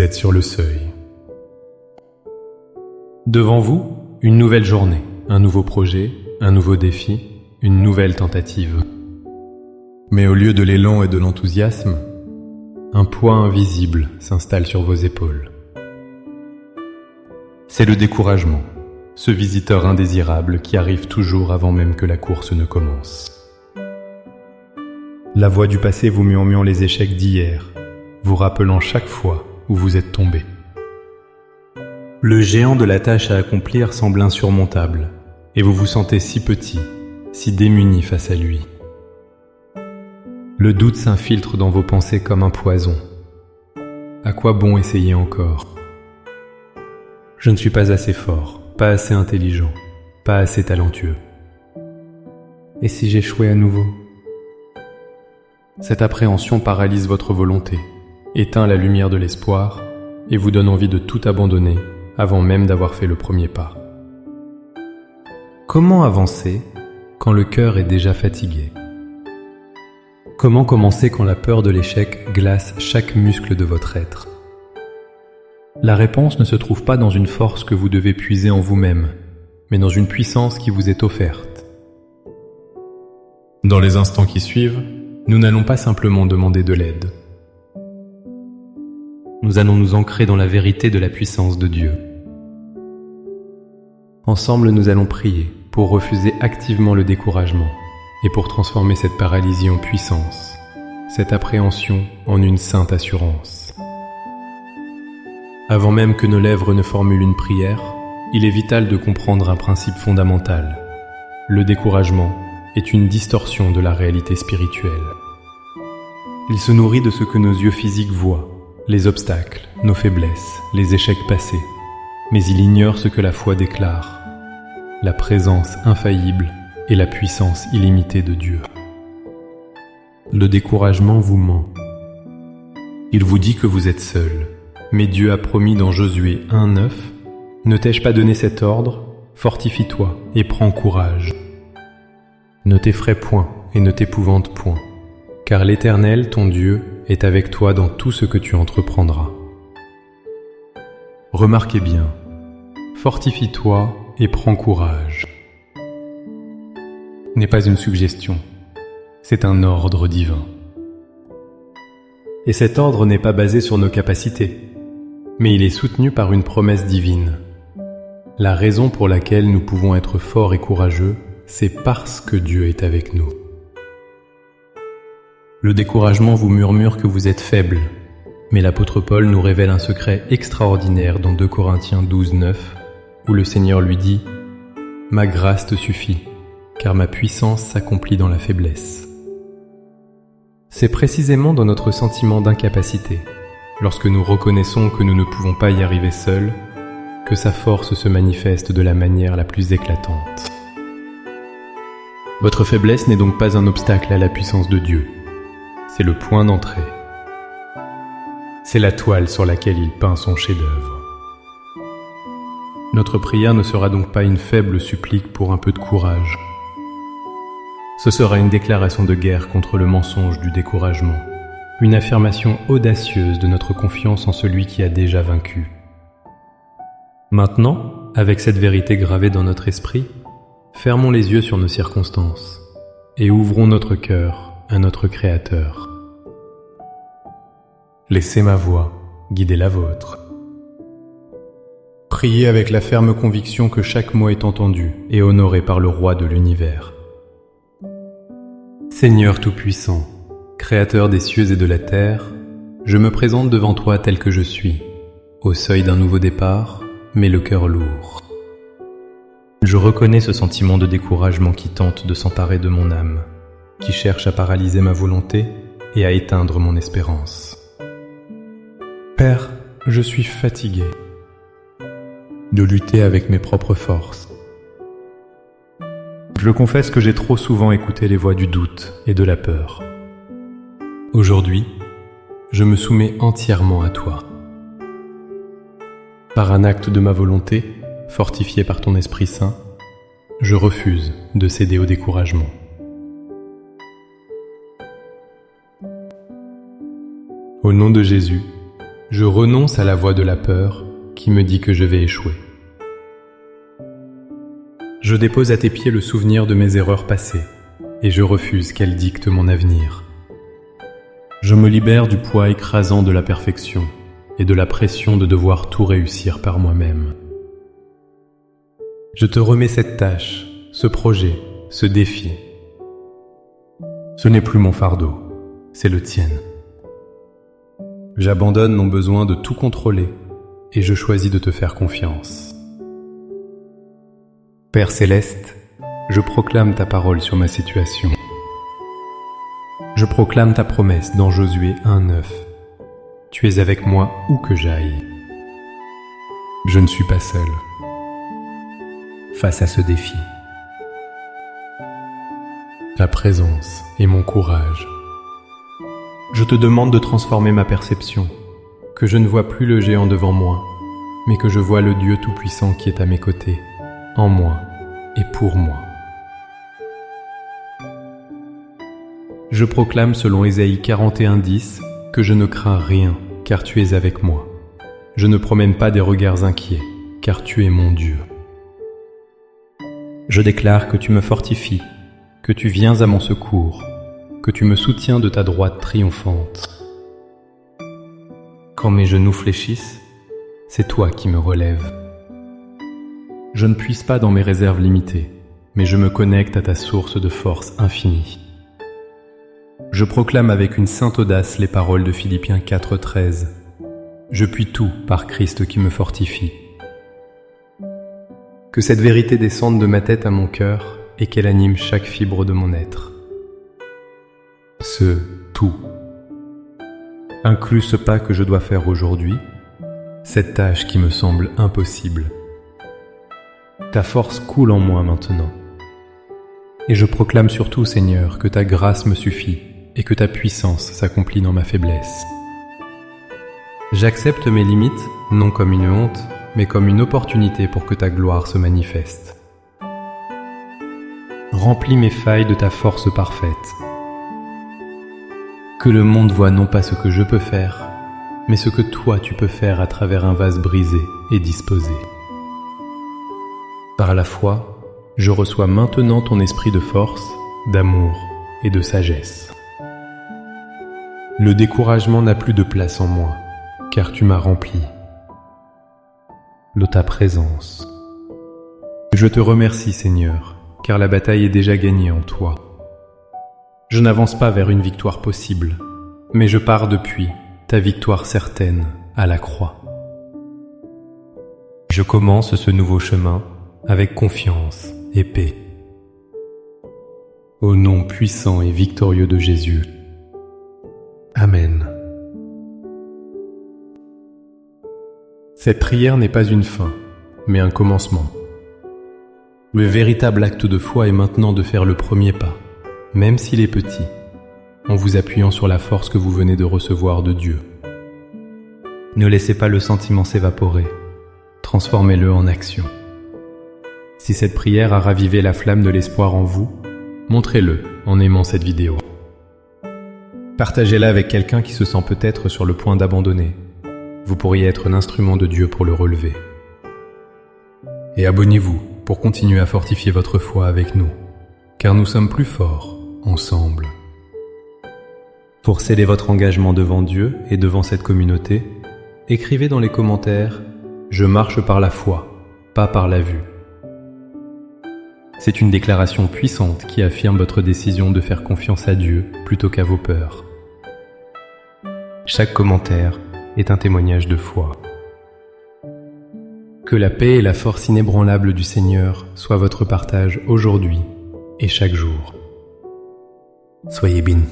êtes sur le seuil. Devant vous, une nouvelle journée, un nouveau projet, un nouveau défi, une nouvelle tentative. Mais au lieu de l'élan et de l'enthousiasme, un poids invisible s'installe sur vos épaules. C'est le découragement, ce visiteur indésirable qui arrive toujours avant même que la course ne commence. La voix du passé vous murmure les échecs d'hier, vous rappelant chaque fois où vous êtes tombé. Le géant de la tâche à accomplir semble insurmontable, et vous vous sentez si petit, si démuni face à lui. Le doute s'infiltre dans vos pensées comme un poison. À quoi bon essayer encore ? Je ne suis pas assez fort, pas assez intelligent, pas assez talentueux. Et si j'échouais à nouveau ? Cette appréhension paralyse votre volonté, éteint la lumière de l'espoir et vous donne envie de tout abandonner avant même d'avoir fait le premier pas. Comment avancer quand le cœur est déjà fatigué ? Comment commencer quand la peur de l'échec glace chaque muscle de votre être ? La réponse ne se trouve pas dans une force que vous devez puiser en vous-même, mais dans une puissance qui vous est offerte. Dans les instants qui suivent, nous n'allons pas simplement demander de l'aide. Nous allons nous ancrer dans la vérité de la puissance de Dieu. Ensemble, nous allons prier pour refuser activement le découragement et pour transformer cette paralysie en puissance, cette appréhension en une sainte assurance. Avant même que nos lèvres ne formulent une prière, il est vital de comprendre un principe fondamental. Le découragement est une distorsion de la réalité spirituelle. Il se nourrit de ce que nos yeux physiques voient, les obstacles, nos faiblesses, les échecs passés, mais il ignore ce que la foi déclare, la présence infaillible et la puissance illimitée de Dieu. Le découragement vous ment. Il vous dit que vous êtes seul, mais Dieu a promis dans Josué 1:9 « Ne t'ai-je pas donné cet ordre ? Fortifie-toi et prends courage. Ne t'effraie point et ne t'épouvante point, car l'Éternel, ton Dieu, est avec toi dans tout ce que tu entreprendras. » Remarquez bien, fortifie-toi et prends courage. N'est pas une suggestion, c'est un ordre divin. Et cet ordre n'est pas basé sur nos capacités, mais il est soutenu par une promesse divine. La raison pour laquelle nous pouvons être forts et courageux, c'est parce que Dieu est avec nous. Le découragement vous murmure que vous êtes faible, mais l'apôtre Paul nous révèle un secret extraordinaire dans 2 Corinthiens 12:9, où le Seigneur lui dit « Ma grâce te suffit, car ma puissance s'accomplit dans la faiblesse. » C'est précisément dans notre sentiment d'incapacité, lorsque nous reconnaissons que nous ne pouvons pas y arriver seuls, que sa force se manifeste de la manière la plus éclatante. Votre faiblesse n'est donc pas un obstacle à la puissance de Dieu, c'est le point d'entrée. C'est la toile sur laquelle il peint son chef-d'œuvre. Notre prière ne sera donc pas une faible supplique pour un peu de courage. Ce sera une déclaration de guerre contre le mensonge du découragement, une affirmation audacieuse de notre confiance en celui qui a déjà vaincu. Maintenant, avec cette vérité gravée dans notre esprit, fermons les yeux sur nos circonstances et ouvrons notre cœur à notre Créateur. Laissez ma voix guider la vôtre. Priez avec la ferme conviction que chaque mot est entendu et honoré par le Roi de l'univers. Seigneur Tout-Puissant, Créateur des cieux et de la terre, je me présente devant toi tel que je suis, au seuil d'un nouveau départ, mais le cœur lourd. Je reconnais ce sentiment de découragement qui tente de s'emparer de mon âme, qui cherche à paralyser ma volonté et à éteindre mon espérance. Père, je suis fatigué de lutter avec mes propres forces. Je confesse que j'ai trop souvent écouté les voix du doute et de la peur. Aujourd'hui, je me soumets entièrement à toi. Par un acte de ma volonté, fortifié par ton Esprit Saint, je refuse de céder au découragement. Au nom de Jésus, je renonce à la voix de la peur qui me dit que je vais échouer. Je dépose à tes pieds le souvenir de mes erreurs passées et je refuse qu'elles dictent mon avenir. Je me libère du poids écrasant de la perfection et de la pression de devoir tout réussir par moi-même. Je te remets cette tâche, ce projet, ce défi. Ce n'est plus mon fardeau, c'est le tien. J'abandonne mon besoin de tout contrôler et je choisis de te faire confiance. Père Céleste, je proclame ta parole sur ma situation. Je proclame ta promesse dans Josué 1:9. Tu es avec moi où que j'aille. Je ne suis pas seul face à ce défi. Ta présence et mon courage. Je te demande de transformer ma perception, que je ne vois plus le géant devant moi, mais que je vois le Dieu Tout-Puissant qui est à mes côtés, en moi et pour moi. Je proclame selon Ésaïe 41:10 que je ne crains rien, car tu es avec moi. Je ne promène pas des regards inquiets, car tu es mon Dieu. Je déclare que tu me fortifies, que tu viens à mon secours, que tu me soutiens de ta droite triomphante. Quand mes genoux fléchissent, c'est toi qui me relèves. Je ne puise pas dans mes réserves limitées, mais je me connecte à ta source de force infinie. Je proclame avec une sainte audace les paroles de Philippiens 4:13. Je puis tout par Christ qui me fortifie. Que cette vérité descende de ma tête à mon cœur et qu'elle anime chaque fibre de mon être. Ce tout inclut ce pas que je dois faire aujourd'hui, cette tâche qui me semble impossible. Ta force coule en moi maintenant. Et je proclame surtout, Seigneur, que ta grâce me suffit et que ta puissance s'accomplit dans ma faiblesse. J'accepte mes limites, non comme une honte, mais comme une opportunité pour que ta gloire se manifeste. Remplis mes failles de ta force parfaite. Que le monde voie non pas ce que je peux faire, mais ce que toi tu peux faire à travers un vase brisé et disposé. Par la foi, je reçois maintenant ton esprit de force, d'amour et de sagesse. Le découragement n'a plus de place en moi, car tu m'as rempli de ta présence. Je te remercie, Seigneur, car la bataille est déjà gagnée en toi. Je n'avance pas vers une victoire possible, mais je pars depuis ta victoire certaine à la croix. Je commence ce nouveau chemin avec confiance et paix. Au nom puissant et victorieux de Jésus. Amen. Cette prière n'est pas une fin, mais un commencement. Le véritable acte de foi est maintenant de faire le premier pas, même s'il est petit, en vous appuyant sur la force que vous venez de recevoir de Dieu. Ne laissez pas le sentiment s'évaporer, transformez-le en action. Si cette prière a ravivé la flamme de l'espoir en vous, montrez-le en aimant cette vidéo. Partagez-la avec quelqu'un qui se sent peut-être sur le point d'abandonner. Vous pourriez être l'instrument de Dieu pour le relever. Et abonnez-vous pour continuer à fortifier votre foi avec nous, car nous sommes plus forts ensemble. Pour sceller votre engagement devant Dieu et devant cette communauté, écrivez dans les commentaires « Je marche par la foi, pas par la vue ». C'est une déclaration puissante qui affirme votre décision de faire confiance à Dieu plutôt qu'à vos peurs. Chaque commentaire est un témoignage de foi. Que la paix et la force inébranlable du Seigneur soient votre partage aujourd'hui et chaque jour. Soyez bénis.